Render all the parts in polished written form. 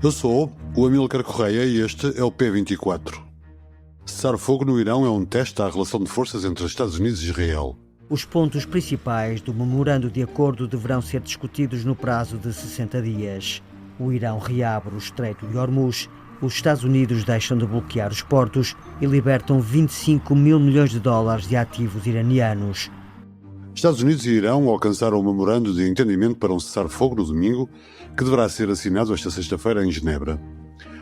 Eu sou o Amílcar Correia e este é o P24. Cessar-fogo no Irão é um teste à relação de forças entre os Estados Unidos e Israel. Os pontos principais do memorando de acordo deverão ser discutidos no prazo de 60 dias. O Irão reabre o Estreito de Hormuz, os Estados Unidos deixam de bloquear os portos e libertam 25 mil milhões de dólares de ativos iranianos. Estados Unidos e Irão alcançaram um memorando de entendimento para um cessar-fogo no domingo, que deverá ser assinado esta sexta-feira em Genebra.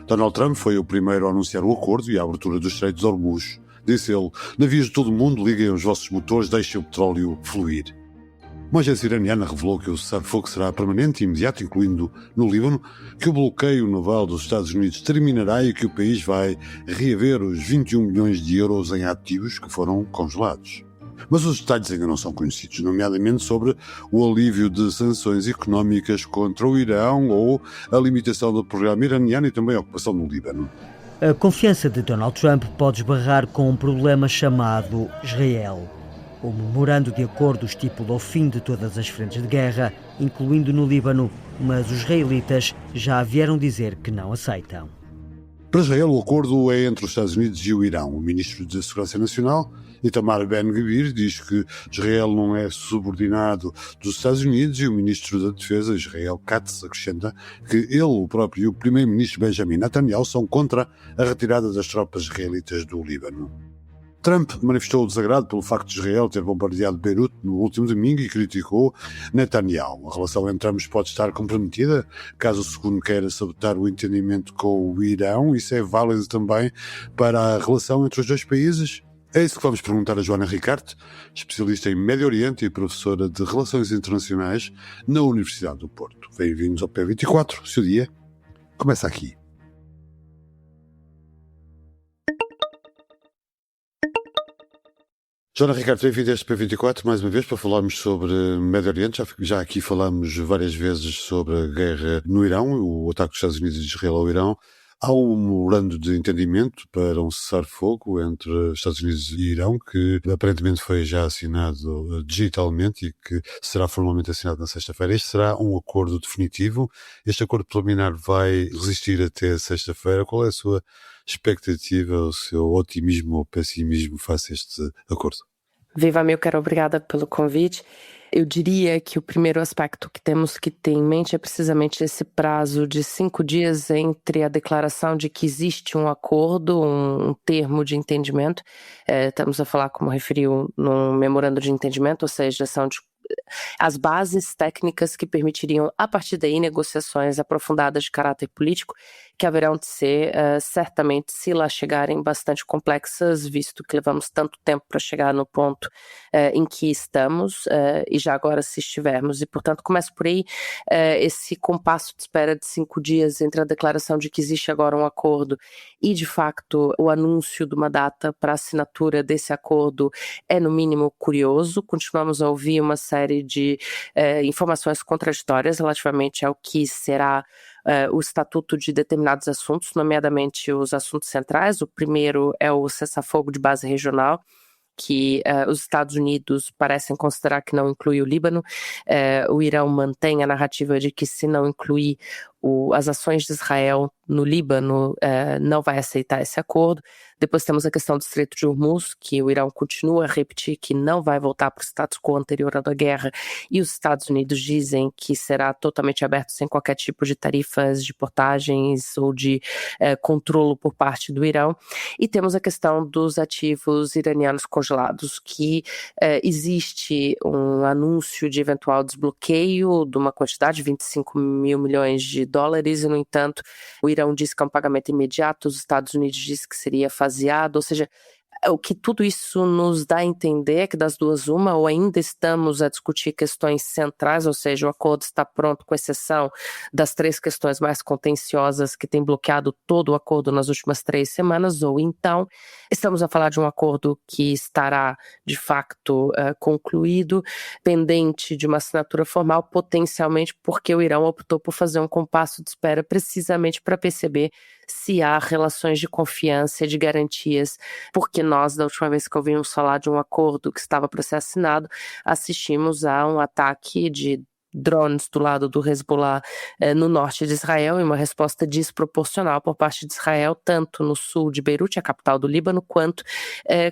Donald Trump foi o primeiro a anunciar o acordo e a abertura do Estreito de Hormuz. Disse ele: navios de todo o mundo, liguem os vossos motores, deixem o petróleo fluir. Uma agência iraniana revelou que o cessar-fogo será permanente e imediato, incluindo no Líbano, que o bloqueio naval dos Estados Unidos terminará e que o país vai reaver os 21 milhões de euros em ativos que foram congelados. Mas os detalhes ainda não são conhecidos, nomeadamente sobre o alívio de sanções económicas contra o Irão ou a limitação do programa iraniano e também a ocupação no Líbano. A confiança de Donald Trump pode esbarrar com um problema chamado Israel. O memorando de acordo estipula o fim de todas as frentes de guerra, incluindo no Líbano, mas os israelitas já vieram dizer que não aceitam. Para Israel, o acordo é entre os Estados Unidos e o Irão. O ministro da Segurança Nacional, Itamar Ben-Gvir, diz que Israel não é subordinado dos Estados Unidos e o ministro da Defesa, Israel Katz, acrescenta que ele, o próprio e o primeiro-ministro Benjamin Netanyahu são contra a retirada das tropas israelitas do Líbano. Trump manifestou o desagrado pelo facto de Israel ter bombardeado Beirute no último domingo e criticou Netanyahu. A relação entre ambos pode estar comprometida caso o segundo queira sabotar o entendimento com o Irão. Isso é válido também para a relação entre os dois países? É isso que vamos perguntar a Joana Ricarte, especialista em Médio Oriente e professora de Relações Internacionais na Universidade do Porto. Bem-vindos ao P24, o seu dia começa aqui. Joana Ricardo, bem-vindo a este P24 mais uma vez para falarmos sobre Médio Oriente. Já aqui falamos várias vezes sobre a guerra no Irão, o ataque dos Estados Unidos e de Israel ao Irão. Há um memorando de entendimento para um cessar-fogo entre Estados Unidos e Irão, que aparentemente foi já assinado digitalmente e que será formalmente assinado na sexta-feira. Este será um acordo definitivo. Este acordo preliminar vai resistir até sexta-feira. Qual é a sua expectativa, o seu otimismo ou pessimismo face a este acordo? Viva Amílcar, obrigada pelo convite. Eu diria que o primeiro aspecto que temos que ter em mente é precisamente esse prazo de 5 dias entre a declaração de que existe um acordo, um termo de entendimento. Estamos a falar, como referiu, num memorando de entendimento, ou seja, são as bases técnicas que permitiriam, a partir daí, negociações aprofundadas de caráter político, que haverão de ser, certamente, se lá chegarem, bastante complexas, visto que levamos tanto tempo para chegar no ponto em que estamos, e já agora se estivermos. E, portanto, começo por aí, esse compasso de espera de 5 dias entre a declaração de que existe agora um acordo e, de facto, o anúncio de uma data para a assinatura desse acordo é, no mínimo, curioso. Continuamos a ouvir uma série de informações contraditórias relativamente ao que será o estatuto de determinados assuntos, nomeadamente os assuntos centrais. O primeiro é o cessar-fogo de base regional, que os Estados Unidos parecem considerar que não inclui o Líbano. O Irão mantém a narrativa de que, se não incluir as ações de Israel no Líbano, não vai aceitar esse acordo. Depois temos a questão do Estreito de Hormuz, que o Irão continua a repetir que não vai voltar para o status quo anterior à guerra, e os Estados Unidos dizem que será totalmente aberto sem qualquer tipo de tarifas de portagens ou de controlo por parte do Irão. E temos a questão dos ativos iranianos congelados, que existe um anúncio de eventual desbloqueio de uma quantidade de 25 mil milhões de dólares, e, no entanto, o Irão diz que é um pagamento imediato, os Estados Unidos diz que seria faseado, ou seja, o que tudo isso nos dá a entender é que, das duas uma, ou ainda estamos a discutir questões centrais, ou seja, o acordo está pronto, com exceção das 3 questões mais contenciosas que têm bloqueado todo o acordo nas últimas 3 semanas, ou então estamos a falar de um acordo que estará, de facto, concluído, pendente de uma assinatura formal, potencialmente porque o Irão optou por fazer um compasso de espera precisamente para perceber se há relações de confiança, de garantias, porque nós, da última vez que ouvimos falar de um acordo que estava para ser assinado, assistimos a um ataque de drones do lado do Hezbollah no norte de Israel, e uma resposta desproporcional por parte de Israel, tanto no sul de Beirute, a capital do Líbano, quanto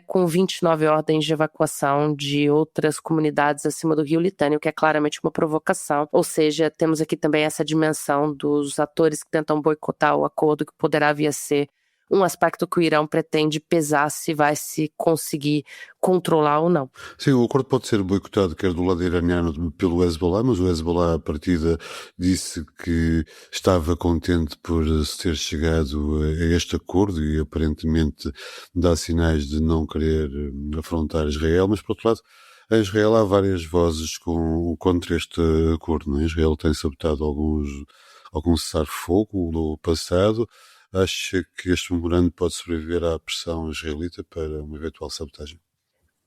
com 29 ordens de evacuação de outras comunidades acima do rio Litani, o que é claramente uma provocação. Ou seja, temos aqui também essa dimensão dos atores que tentam boicotar o acordo, que poderá vir a ser um aspecto que o Irão pretende pesar se vai se conseguir controlar ou não. Sim, o acordo pode ser boicotado quer do lado iraniano pelo Hezbollah, mas o Hezbollah à partida disse que estava contente por se ter chegado a este acordo e aparentemente dá sinais de não querer afrontar Israel, mas por outro lado, em Israel há várias vozes contra este acordo, não é? Israel tem sabotado algum cessar-fogo no passado. Acha que este memorando pode sobreviver à pressão israelita para uma eventual sabotagem?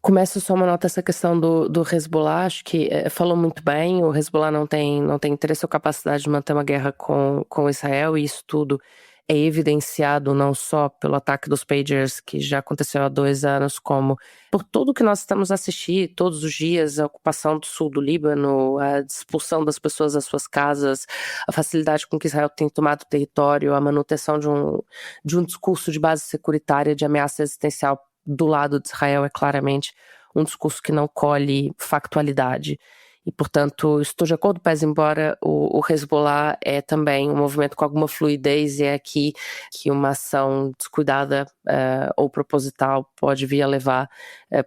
Começo só uma nota essa questão do Hezbollah, acho que falou muito bem, o Hezbollah não tem interesse ou capacidade de manter uma guerra com Israel, e isso tudo é evidenciado não só pelo ataque dos pagers, que já aconteceu há 2 anos, como por tudo que nós estamos a assistir todos os dias, a ocupação do sul do Líbano, a expulsão das pessoas das suas casas, a facilidade com que Israel tem tomado o território, a manutenção de um discurso de base securitária, de ameaça existencial do lado de Israel, é claramente um discurso que não colhe factualidade. E, portanto, estou de acordo, pese embora o Hezbollah é também um movimento com alguma fluidez, e é aqui que uma ação descuidada ou proposital pode vir a levar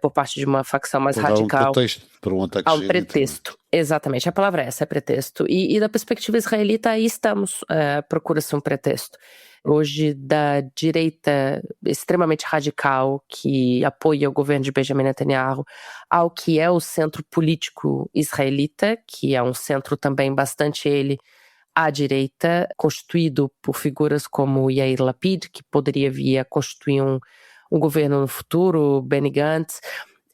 por parte de uma facção mais radical. Um pretexto para um ataque. Há um pretexto, exatamente, a palavra é essa, é pretexto. E da perspectiva israelita, aí estamos, procura-se um pretexto. Hoje, da direita extremamente radical que apoia o governo de Benjamin Netanyahu, ao que é o centro político israelita, que é um centro também bastante à direita, constituído por figuras como Yair Lapid, que poderia vir a constituir um governo no futuro, Benny Gantz.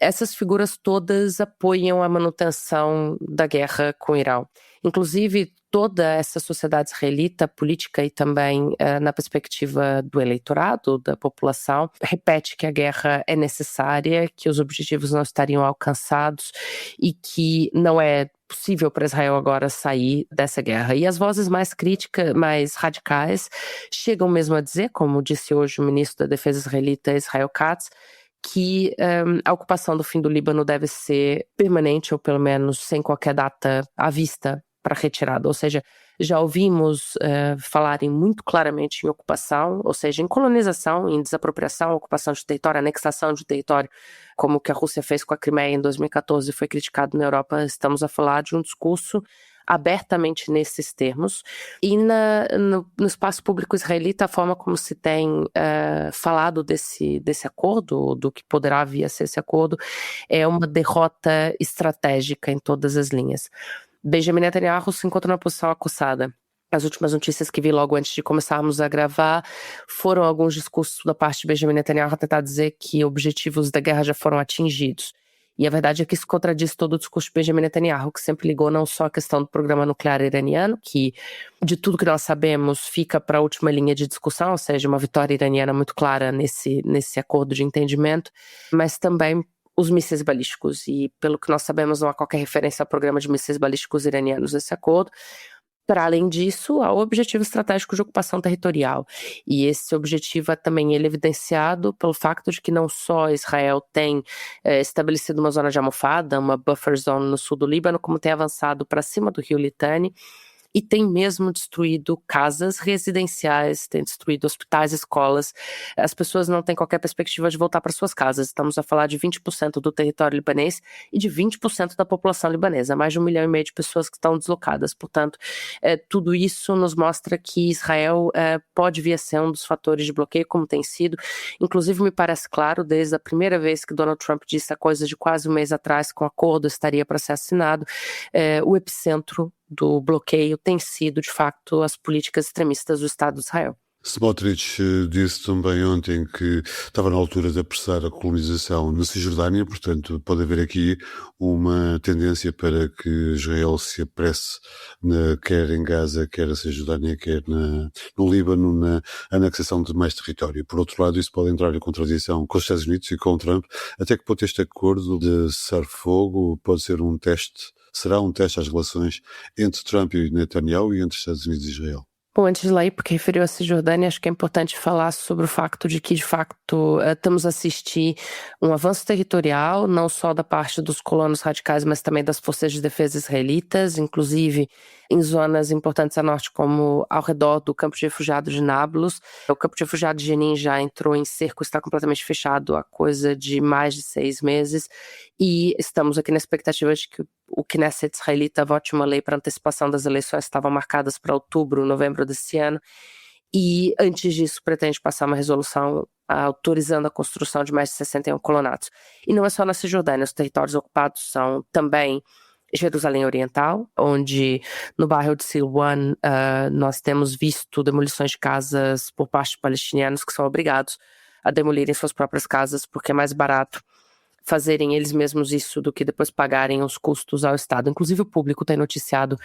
Essas figuras todas apoiam a manutenção da guerra com o Irão. Inclusive, toda essa sociedade israelita, política e também na perspectiva do eleitorado, da população, repete que a guerra é necessária, que os objetivos não estariam alcançados e que não é possível para Israel agora sair dessa guerra. E as vozes mais críticas, mais radicais, chegam mesmo a dizer, como disse hoje o ministro da Defesa israelita, Israel Katz, que a ocupação do fim do Líbano deve ser permanente, ou pelo menos sem qualquer data à vista para retirada. Ou seja, já ouvimos falarem muito claramente em ocupação, ou seja, em colonização, em desapropriação, ocupação de território, anexação de território, como o que a Rússia fez com a Crimeia em 2014 e foi criticado na Europa. Estamos a falar de um discurso abertamente nesses termos, e no espaço público israelita, a forma como se tem falado desse acordo, do que poderá vir a ser esse acordo, é uma derrota estratégica em todas as linhas. Benjamin Netanyahu se encontra numa posição acusada. As últimas notícias que vi logo antes de começarmos a gravar foram alguns discursos da parte de Benjamin Netanyahu a tentar dizer que objetivos da guerra já foram atingidos. E a verdade é que isso contradiz todo o discurso de Benjamin Netanyahu, que sempre ligou não só a questão do programa nuclear iraniano, que de tudo que nós sabemos fica para a última linha de discussão, ou seja, uma vitória iraniana muito clara nesse acordo de entendimento, mas também os mísseis balísticos. E pelo que nós sabemos, não há qualquer referência ao programa de mísseis balísticos iranianos nesse acordo. Para além disso, há o objetivo estratégico de ocupação territorial. E esse objetivo é também evidenciado pelo fato de que não só Israel tem estabelecido uma zona de almofada, uma buffer zone no sul do Líbano, como tem avançado para cima do rio Litani, e tem mesmo destruído casas residenciais, tem destruído hospitais, escolas. As pessoas não têm qualquer perspectiva de voltar para suas casas. Estamos a falar de 20% do território libanês e de 20% da população libanesa, mais de 1,5 milhão de pessoas que estão deslocadas. Portanto, tudo isso nos mostra que Israel pode vir a ser um dos fatores de bloqueio, como tem sido. Inclusive, me parece claro, desde a primeira vez que Donald Trump disse, há coisa de quase um mês atrás, que um acordo estaria para ser assinado, o epicentro do bloqueio tem sido, de facto, as políticas extremistas do Estado de Israel. Smotrich disse também ontem que estava na altura de apressar a colonização na Cisjordânia, portanto pode haver aqui uma tendência para que Israel se apresse, quer em Gaza, quer na Cisjordânia, quer no Líbano, na anexação de mais território. Por outro lado, isso pode entrar em contradição com os Estados Unidos e com Trump. Até que ponto este acordo de cessar-fogo pode ser um teste será um teste às relações entre Trump e Netanyahu e entre Estados Unidos e Israel? Bom, antes de lá ir, porque referiu a Cisjordânia, acho que é importante falar sobre o facto de que, de facto, estamos a assistir um avanço territorial, não só da parte dos colonos radicais, mas também das forças de defesa israelitas, inclusive em zonas importantes a norte, como ao redor do campo de refugiados de Nablus. O campo de refugiados de Jenin já entrou em cerco, está completamente fechado há coisa de mais de 6 meses, e estamos aqui na expectativa de que o Knesset israelita vote uma lei para antecipação das eleições que estavam marcadas para outubro, novembro desse ano, e antes disso pretende passar uma resolução autorizando a construção de mais de 61 colonatos. E não é só na Cisjordânia, os territórios ocupados são também Jerusalém Oriental, onde no bairro de Silwan nós temos visto demolições de casas por parte de palestinianos que são obrigados a demolirem suas próprias casas porque é mais barato fazerem eles mesmos isso do que depois pagarem os custos ao Estado. Inclusive o público tem noticiado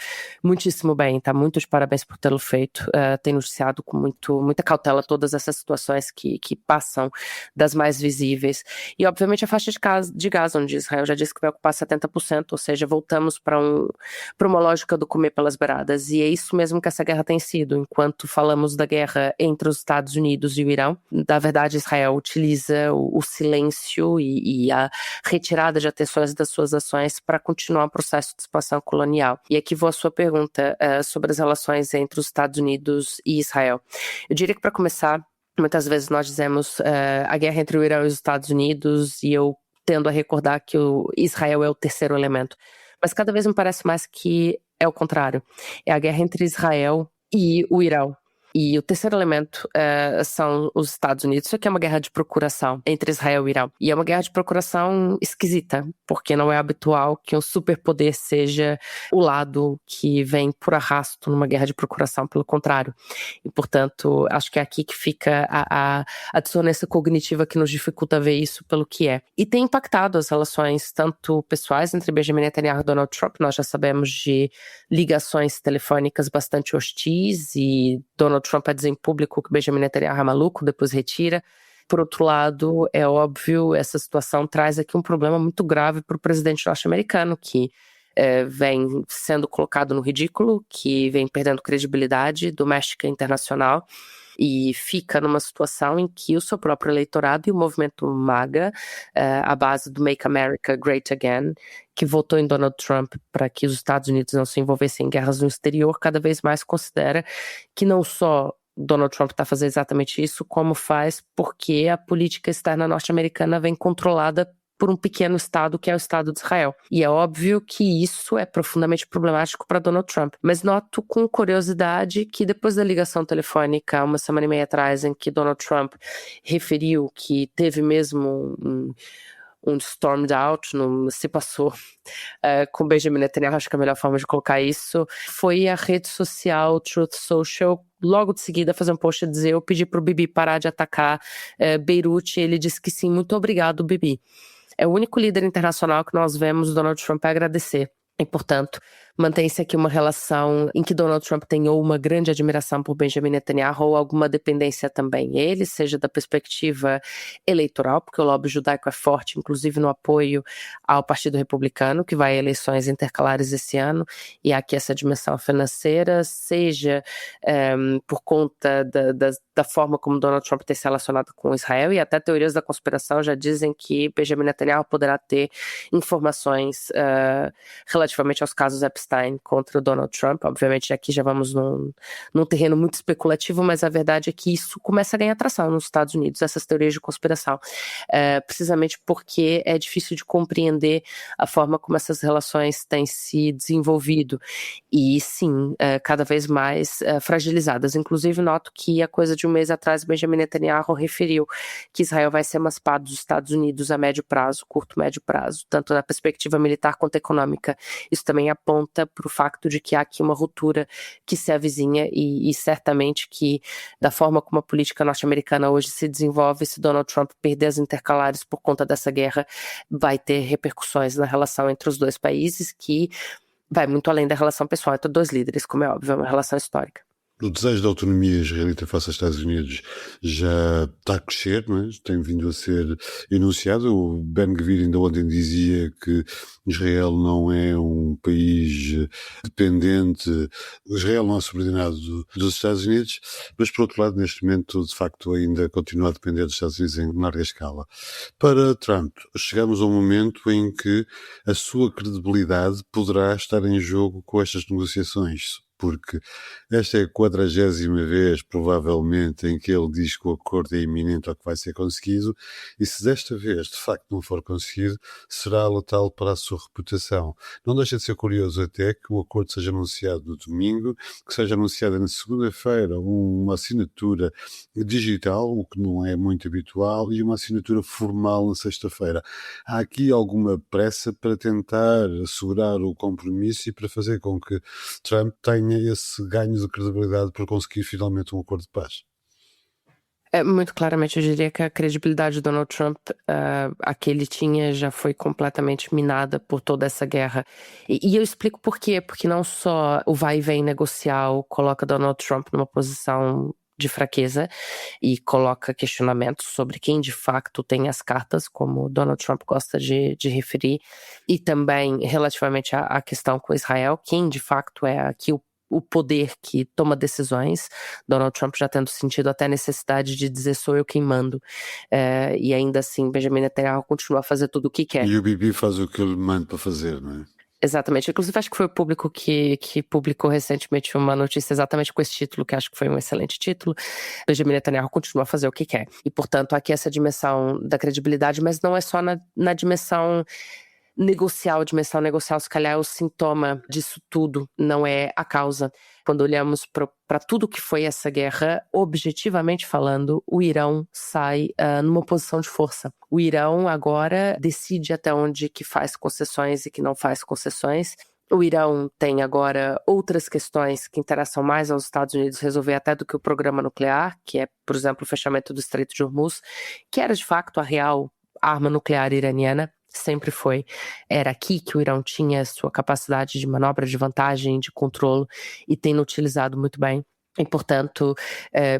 muitíssimo bem, tá? Muito de parabéns por tê-lo feito. Tem noticiado com muita cautela todas essas situações que passam das mais visíveis. E obviamente a faixa de Gaza, onde Israel já disse que vai ocupar 70%, ou seja, voltamos para uma lógica do comer pelas beiradas. E é isso mesmo que essa guerra tem sido. Enquanto falamos da guerra entre os Estados Unidos e o Irão, na verdade Israel utiliza o silêncio e a retirada de atenções das suas ações para continuar o processo de expansão colonial. E aqui vou à sua pergunta sobre as relações entre os Estados Unidos e Israel. Eu diria que, para começar, muitas vezes nós dizemos a guerra entre o Irão e os Estados Unidos, e eu tendo a recordar que o Israel é o terceiro elemento. Mas cada vez me parece mais que é o contrário. É a guerra entre Israel e o Irão. E o terceiro elemento são os Estados Unidos. Isso aqui é uma guerra de procuração entre Israel e Irão. E é uma guerra de procuração esquisita, porque não é habitual que um superpoder seja o lado que vem por arrasto numa guerra de procuração, pelo contrário. E, portanto, acho que é aqui que fica a dissonância cognitiva que nos dificulta ver isso pelo que é. E tem impactado as relações, tanto pessoais, entre Benjamin Netanyahu e Donald Trump. Nós já sabemos de ligações telefônicas bastante hostis, e Donald Trump a dizer em público que Benjamin Netanyahu é maluco, depois retira. Por outro lado, é óbvio, essa situação traz aqui um problema muito grave para o presidente norte-americano, que vem sendo colocado no ridículo, que vem perdendo credibilidade doméstica e internacional, e fica numa situação em que o seu próprio eleitorado e o movimento MAGA, a base do Make America Great Again, que votou em Donald Trump para que os Estados Unidos não se envolvessem em guerras no exterior, cada vez mais considera que não só Donald Trump está fazendo exatamente isso, como faz porque a política externa norte-americana vem controlada por um pequeno estado, que é o Estado de Israel. E é óbvio que isso é profundamente problemático para Donald Trump. Mas noto com curiosidade que depois da ligação telefônica, uma semana e meia atrás, em que Donald Trump referiu que teve mesmo um stormed out, se passou com Benjamin Netanyahu, acho que a melhor forma de colocar isso, foi a rede social Truth Social, logo de seguida fazer um post a dizer: eu pedi pro Bibi parar de atacar Beirute, e ele disse que sim, muito obrigado, Bibi. É o único líder internacional que nós vemos Donald Trump agradecer. E, portanto, mantém-se aqui uma relação em que Donald Trump tem ou uma grande admiração por Benjamin Netanyahu ou alguma dependência também. Ele, seja da perspectiva eleitoral, porque o lobby judaico é forte, inclusive no apoio ao Partido Republicano, que vai a eleições intercalares esse ano, e há aqui essa dimensão financeira, seja por conta da forma como Donald Trump tem se relacionado com Israel, e até teorias da conspiração já dizem que Benjamin Netanyahu poderá ter informações relativamente aos casos Epstein contra o Donald Trump. Obviamente aqui já vamos num terreno muito especulativo, mas a verdade é que isso começa a ganhar atração nos Estados Unidos, essas teorias de conspiração, precisamente porque é difícil de compreender a forma como essas relações têm se desenvolvido, e sim, cada vez mais fragilizadas. Inclusive noto que há coisa de um mês atrás Benjamin Netanyahu referiu que Israel vai ser emancipado dos Estados Unidos a médio prazo, curto médio prazo, tanto na perspectiva militar quanto econômica. Isso também aponta para o facto de que há aqui uma ruptura que se avizinha, e certamente que, da forma como a política norte-americana hoje se desenvolve, se Donald Trump perder as intercalares por conta dessa guerra, vai ter repercussões na relação entre os dois países, que vai muito além da relação pessoal entre dois líderes, como é óbvio, é uma relação histórica. O desejo de autonomia israelita face aos Estados Unidos já está a crescer, não é? Tem vindo a ser enunciado. O Ben-Gvir ainda ontem dizia que Israel não é um país dependente, Israel não é subordinado dos Estados Unidos, mas por outro lado, neste momento, de facto, ainda continua a depender dos Estados Unidos em larga escala. Para Trump, chegamos a um momento em que a sua credibilidade poderá estar em jogo com estas negociações, porque esta é a 40ª vez, provavelmente, em que ele diz que o acordo é iminente ou que vai ser conseguido, e se desta vez, de facto, não for conseguido, será letal para a sua reputação. Não deixa de ser curioso até que o acordo seja anunciado no domingo, que seja anunciada na segunda-feira uma assinatura digital, o que não é muito habitual, e uma assinatura formal na sexta-feira. Há aqui alguma pressa para tentar assegurar o compromisso e para fazer com que Trump tenha esse ganho de credibilidade para conseguir finalmente um acordo de paz? Muito claramente, eu diria que a credibilidade de Donald Trump, a que ele tinha, já foi completamente minada por toda essa guerra. E eu explico por quê. Porque não só o vai e vem negocial coloca Donald Trump numa posição de fraqueza e coloca questionamentos sobre quem de facto tem as cartas, como Donald Trump gosta de referir, e também relativamente à questão com Israel, quem de facto é aqui o poder que toma decisões. Donald Trump já tendo sentido até a necessidade de dizer sou eu quem mando, e ainda assim Benjamin Netanyahu continua a fazer tudo o que quer. E o Bibi faz o que ele manda para fazer, não é? Exatamente. Inclusive, acho que foi o Público que publicou recentemente uma notícia exatamente com esse título, que acho que foi um excelente título. Benjamin Netanyahu continua a fazer o que quer. E, portanto, aqui essa dimensão da credibilidade, mas não é só na dimensão negocial. A dimensão negocial, se calhar, é o sintoma disso tudo, não é a causa. Quando olhamos para tudo que foi essa guerra, objetivamente falando, o Irão sai numa posição de força. O Irão agora decide até onde que faz concessões e que não faz concessões. O Irão tem agora outras questões que interessam mais aos Estados Unidos resolver até do que o programa nuclear, que é, por exemplo, o fechamento do Estreito de Hormuz, que era de facto a real arma nuclear iraniana. Sempre foi. Era aqui que o Irão tinha sua capacidade de manobra, de vantagem, de controle, e tem utilizado muito bem. E, portanto,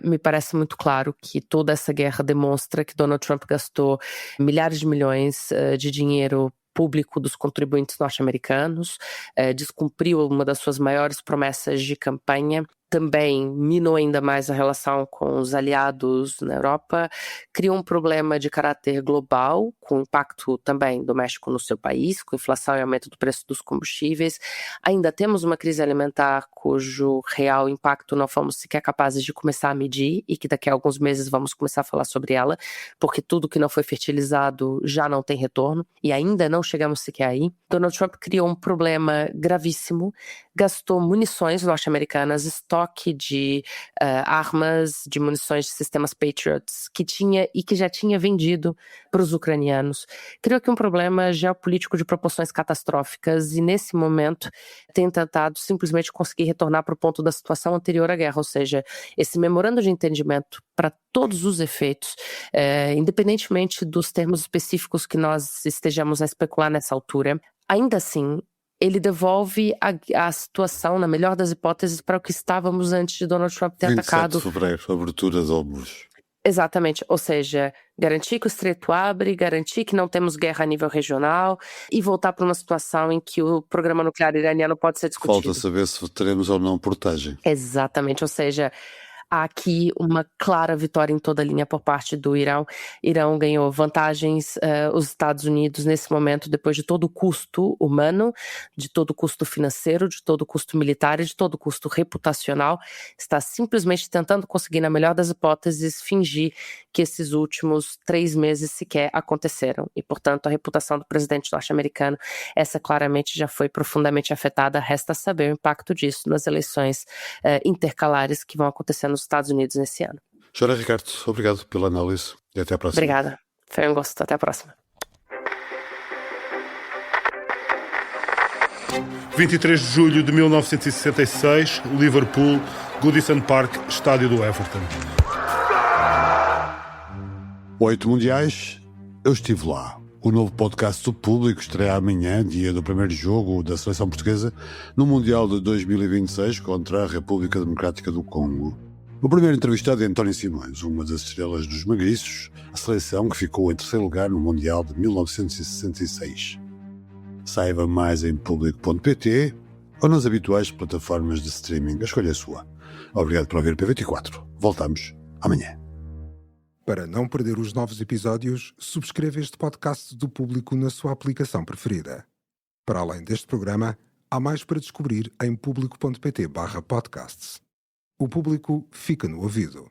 me parece muito claro que toda essa guerra demonstra que Donald Trump gastou milhares de milhões de dinheiro público dos contribuintes norte-americanos, descumpriu uma das suas maiores promessas de campanha, também minou ainda mais a relação com os aliados na Europa, criou um problema de caráter global, com impacto também doméstico no seu país, com inflação e aumento do preço dos combustíveis. Ainda temos uma crise alimentar cujo real impacto não fomos sequer capazes de começar a medir e que daqui a alguns meses vamos começar a falar sobre ela, porque tudo que não foi fertilizado já não tem retorno e ainda não chegamos sequer aí. Donald Trump criou um problema gravíssimo, gastou munições norte-americanas, estoque de armas, de munições de sistemas Patriots que tinha e que já tinha vendido para os ucranianos. Criou aqui um problema geopolítico de proporções catastróficas e nesse momento tem tentado simplesmente conseguir retornar para o ponto da situação anterior à guerra, ou seja, esse memorando de entendimento para todos os efeitos, independentemente dos termos específicos que nós estejamos a especular nessa altura, ainda assim ele devolve a situação, na melhor das hipóteses, para o que estávamos antes de Donald Trump ter 27 atacado. de fevereiro, a abertura de Hormuz. Exatamente, ou seja, garantir que o estreito abre, garantir que não temos guerra a nível regional e voltar para uma situação em que o programa nuclear iraniano pode ser discutido. Falta saber se teremos ou não portagem. Exatamente, ou seja, há aqui uma clara vitória em toda a linha por parte do Irão. Irão ganhou vantagens, os Estados Unidos nesse momento, depois de todo o custo humano, de todo o custo financeiro, de todo o custo militar e de todo o custo reputacional, está simplesmente tentando conseguir, na melhor das hipóteses, fingir que esses últimos 3 meses sequer aconteceram. E, portanto, a reputação do presidente norte-americano, essa claramente já foi profundamente afetada. Resta saber o impacto disso nas eleições intercalares que vão acontecer nos Estados Unidos nesse ano. Jora Ricardo, obrigado pela análise e até à próxima. Obrigada. Foi um gosto. Até a próxima. 23 de julho de 1966, Liverpool, Goodison Park, estádio do Everton. 8 mundiais, eu estive lá. O novo podcast do Público estreia amanhã, dia do primeiro jogo da seleção portuguesa no Mundial de 2026 contra a República Democrática do Congo. O primeiro entrevistado é António Simões, uma das estrelas dos magriços, a seleção que ficou em terceiro lugar no Mundial de 1966. Saiba mais em público.pt ou nas habituais plataformas de streaming. A escolha é sua. Obrigado por ouvir P24. Voltamos amanhã. Para não perder os novos episódios, subscreva este podcast do Público na sua aplicação preferida. Para além deste programa, há mais para descobrir em público.pt/podcasts. O Público fica no ouvido.